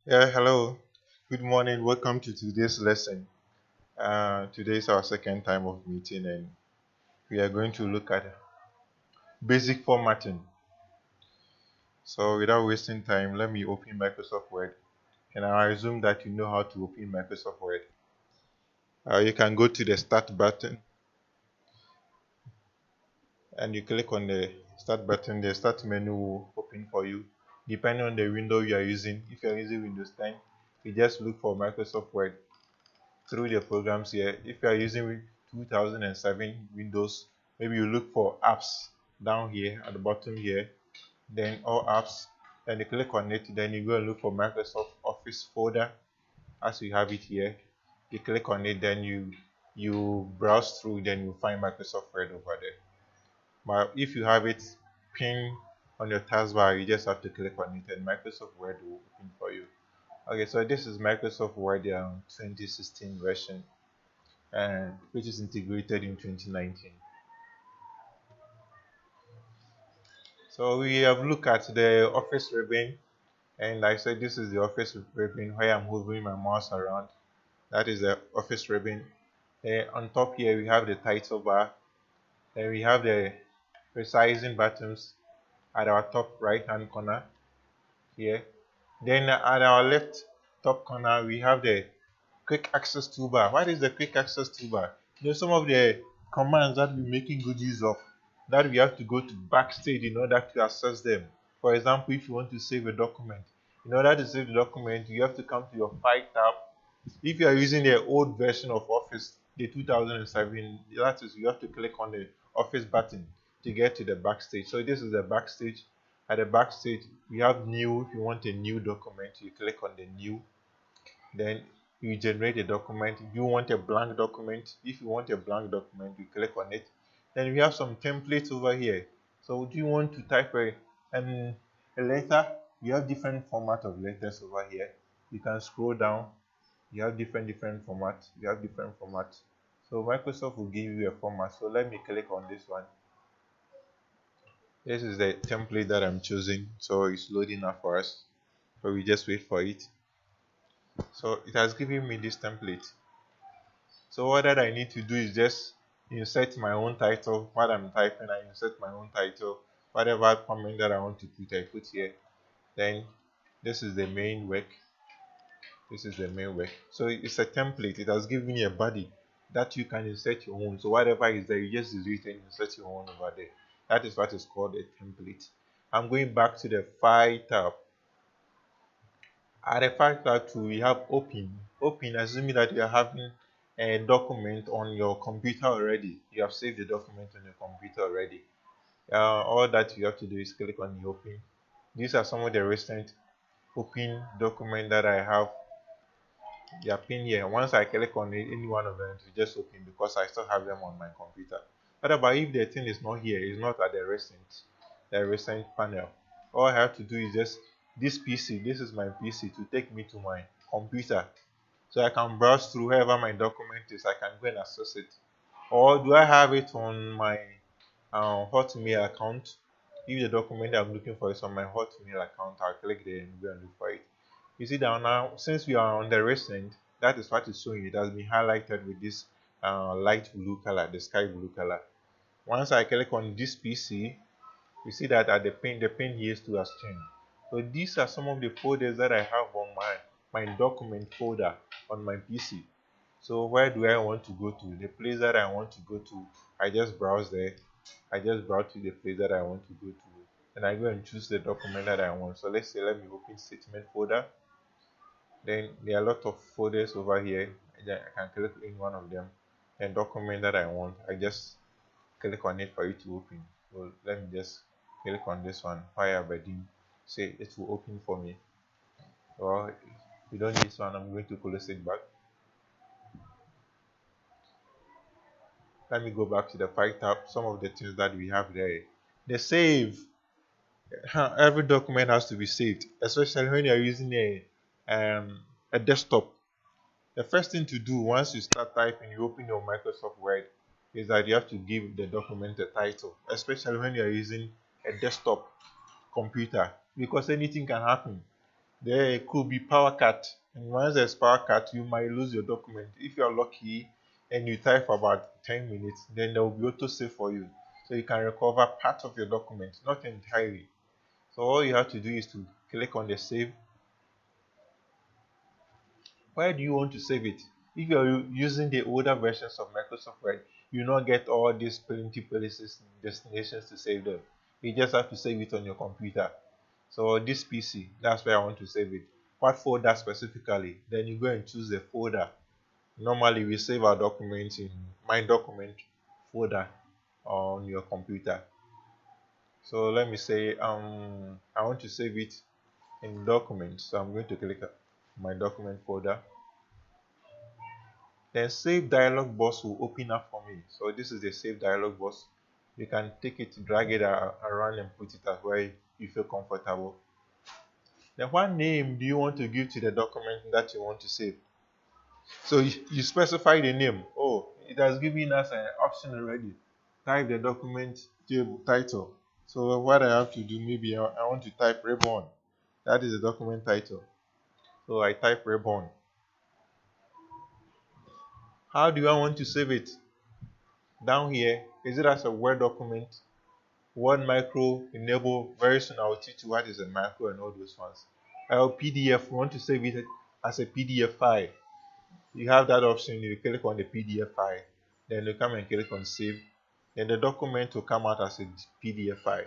Yeah, hello. Good morning. Welcome to today's lesson. Today is our second time of meeting, and we are going to look at basic formatting. So, without wasting time, let me open Microsoft Word, and I assume that you know how to open Microsoft Word. You can go to the Start button, and you click on the Start button. The Start menu will open for you, depending on the window you are using. If you are using Windows 10, you just look for Microsoft Word through the programs here. If you are using 2007 Windows, maybe you look for apps down here at the bottom here, then all apps, then you click on it, then you go and look for Microsoft Office folder as you have it here. You click on it, then you browse through, then you find Microsoft Word over there. But if you have it pinned on your taskbar, you just have to click on it and Microsoft Word will open for you. Okay, so this is Microsoft Word 2016 version, and which is integrated in 2019. So we have looked at the Office ribbon, and I said this is the Office ribbon where I'm hovering my mouse around. That is the Office ribbon. On top here we have the title bar, then we have the resizing buttons at our top right hand corner here. Then at our left top corner we have the quick access toolbar. What is the quick access toolbar? Some of the commands that we're making good use of that we have to go to backstage in order to access them. For example, if you want to save a document, in order to save the document, you have to come to your File tab. If you are using the old version of Office, the 2007, that is, you have to click on the Office button to get to the backstage. So this is the backstage. At the backstage, we have new. If you want a new document, you click on the new, then you generate a document. If you want a blank document, if you want a blank document, you click on it. Then we have some templates over here. So do you want to type a letter? You have different format of letters over here. You can scroll down. You have different formats. You have different formats. So Microsoft will give you a format. So let me click on this one. This is the template that I'm choosing. So it's loading up for us. So we just wait for it. So it has given me this template. So what that I need to do is just insert my own title. While I'm typing, I insert my own title. Whatever comment that I want to put, I put here. Then this is the main work. This is the main work. So it's a template. It has given you a body that you can insert your own. So whatever is there, you just delete and insert your own over there. That is what is called a template. I'm going back to the File tab. At the File tab too, we have Open. Open, assuming that you are having a document on your computer already. You have saved the document on your computer already. All that you have to do is click on the Open. These are some of the recent Open documents that I have. They are pinned here. Once I click on any one of them, it will just open because I still have them on my computer. But if the thing is not here, it's not at the recent panel. All I have to do is just this PC. This is my PC to take me to my computer, so I can browse through wherever my document is. I can go and access it. Or do I have it on my Hotmail account? If the document I'm looking for is on my Hotmail account, I'll click there and go and look for it. You see that now, since we are on the recent, that is what is showing. It has been highlighted with this light blue color, the sky blue color. Once I click on this PC, you see that at the pin here too has changed. So these are some of the folders that I have on my document folder on my PC. So where do I want to go to? The place that I want to go to, I just browse there. I just browse to the place that I want to go to. And I go and choose the document that I want. So let's say let me open statement folder. Then there are a lot of folders over here. I can click in one of them. And document that I want, I just click on it for it to open. So let me just click on this one. Fire Aberdeen. Say it will open for me. Or if you don't need this one, I'm going to close it back. Let me go back to the File tab. Some of the things that we have there. The save. Every document has to be saved, especially when you're using a desktop. The first thing to do once you start typing, you open your Microsoft Word, is that you have to give the document a title, especially when you're using a desktop computer, because anything can happen. There could be power cut, and once there's power cut, you might lose your document. If you're lucky and you type for about 10 minutes, then there will be autosave for you. So you can recover part of your document, not entirely. So all you have to do is to click on the save. Where do you want to save it? If you're using the older versions of Microsoft Word, you not get all these plenty places, destinations to save them. You just have to save it on your computer. So this PC, that's where I want to save it. What folder specifically? Then you go and choose the folder. Normally we save our documents in my document folder on your computer. So let me say I want to save it in documents. So I'm going to click my document folder. Then save dialog box will open up for me. So this is the save dialog box. You can take it, drag it around and put it as where you feel comfortable. Then what name do you want to give to the document that you want to save? So you specify the name. Oh, it has given us an option already. Type the document table title. So what I have to do, maybe I want to type Reborn. That is the document title. So I type Reborn. How do I want to save it? Down here, is it as a Word document? Word micro enable? Very soon I will teach you what is a macro and all those ones. PDF, want to save it as a PDF file. You have that option. You click on the PDF file, then you come and click on save, then the document will come out as a PDF file.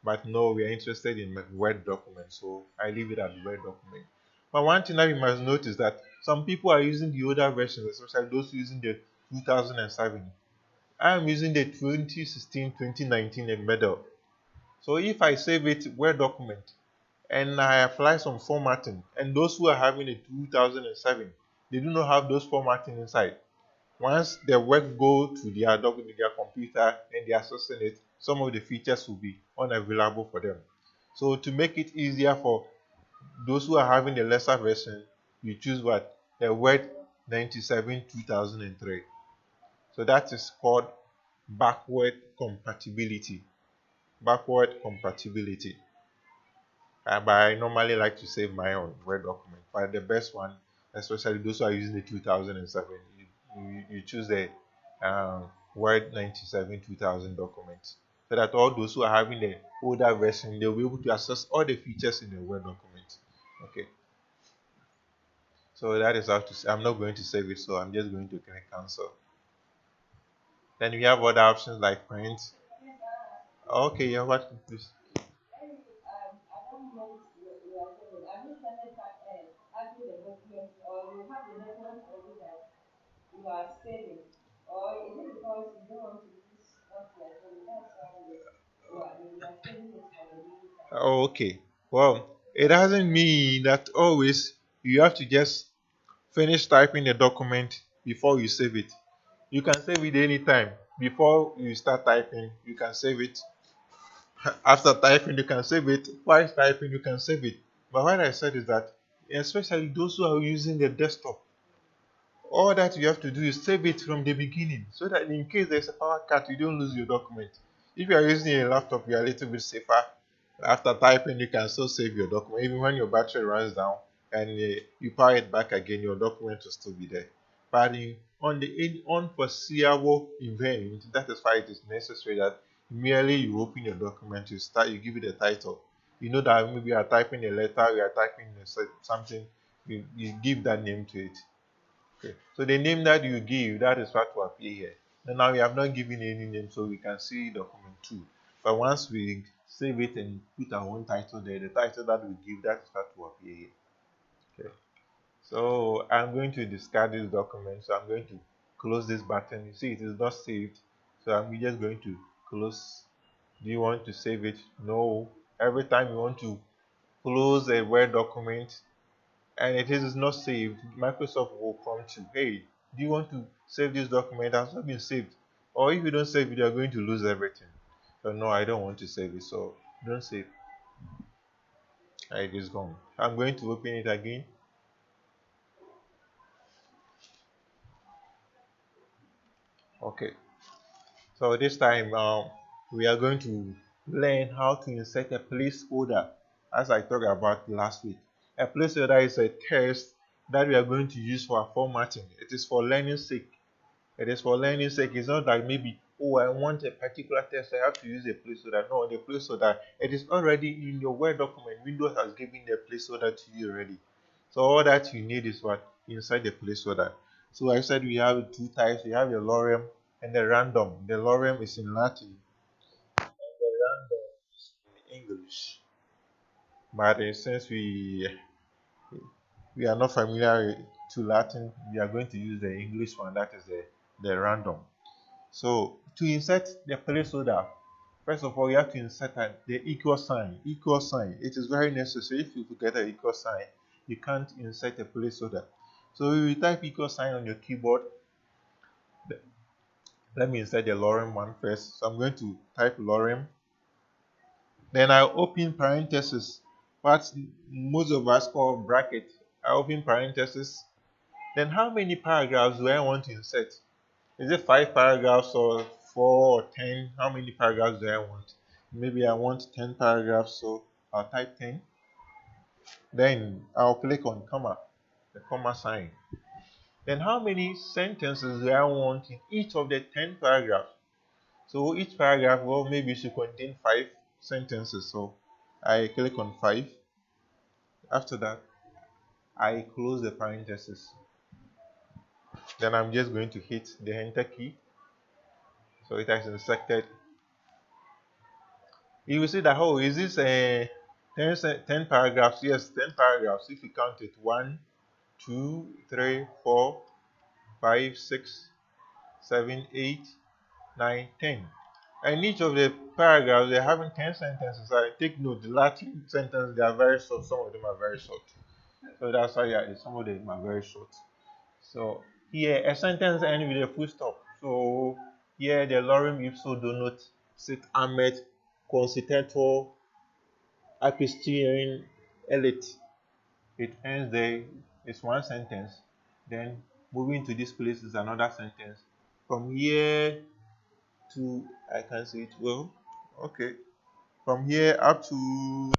But no, we are interested in Word document, so I leave it as Word document. But one thing that you must notice is that some people are using the older versions, especially those using the 2007. I am using the 2016, 2019 and middle. So if I save it Word document and I apply some formatting, and those who are having a 2007, they do not have those formatting inside. Once the work go to their document, their computer, and they accessing it, some of the features will be unavailable for them. So to make it easier for those who are having the lesser version, you choose what? The Word 97 2003. So that is called backward compatibility. Backward compatibility. But I normally like to save my own Word document. But the best one, especially those who are using the 2007, you choose the Word 97 2000 document. So that all those who are having the older version, they'll be able to access all the features in the Word document. Okay. So that is how to. I'm not going to save it, so I'm just going to click cancel. Then we have other options like print. Okay, yeah, what? Please. Oh, okay. Well, it doesn't mean that always you have to just finish typing the document before you save it. You can save it anytime. Before you start typing, you can save it. After typing, you can save it. While typing, you can save it. But what I said is that, especially those who are using the desktop, all that you have to do is save it from the beginning so that in case there's a power cut, you don't lose your document. If you are using a laptop, you are a little bit safer. After typing, you can still save your document. Even when your battery runs down and you power it back again, your document will still be there. But on the unforeseeable event, that is why it is necessary that merely you open your document, you give it a title. You know that maybe you are typing a letter, you are typing something, you give that name to it. Okay. So the name that you give, that is what will appear here. And now we have not given any name, so we can see document 2. But once we save it and put our own title there, the title that we give, that is what will appear here. Okay. So I'm going to discard this document. So I'm going to close this button. You see, it is not saved. So I'm just going to close. Do you want to save it? No. Every time you want to close a Word document, and it is not saved, Microsoft will prompt you, hey, do you want to save this document? It has not been saved. Or if you don't save it, you're going to lose everything. So no, I don't want to save it, so don't save. It is gone. I'm going to open it again. Okay. So this time we are going to learn how to insert a placeholder as I talked about last week. A placeholder is a text that we are going to use for our formatting. It is for learning sake. It is for learning sake. It's not like maybe, oh, I want a particular text, I have to use a placeholder. No, the placeholder, it is already in your Word document. Windows has given the placeholder to you already. So all that you need is what? Inside the placeholder. So I said we have two types. We have the lorem and the random. The lorem is in Latin and the random is in English. But since we are not familiar to Latin, we are going to use the English one, that is the random. So to insert the placeholder, first of all, you have to insert the equal sign. Equal sign. It is very necessary. If you forget the equal sign, you can't insert a placeholder. So you type equal sign on your keyboard. Let me insert the lorem one first. So I'm going to type lorem. Then I open parentheses. What most of us call bracket. I open parentheses. Then how many paragraphs do I want to insert? Is it 5 paragraphs or 4 or 10? How many paragraphs do I want? Maybe I want 10 paragraphs, so I'll type 10. Then I'll click on comma, the comma sign. Then how many sentences do I want in each of the 10 paragraphs? So each paragraph, well, maybe should contain 5 sentences. So I click on 5. After that, I close the parentheses. Then I'm just going to hit the enter key. So it has inserted. You will see that, oh, is this a 10 paragraphs? Yes, 10 paragraphs. If you count it, 1, 2, 3, 4, 5, 6, 7, 8, 9, 10. And each of the paragraphs, they're having 10 sentences. I take note, the Latin sentences, they are very short. Some of them are very short. So that's why some of them are very short. So here, a sentence ends with a full stop. So here, the lorem ipso donut sit amet concitator Epistein elite. It ends there. It's one sentence. Then moving to this place is another sentence. From here to, I can say it well. Okay. From here up to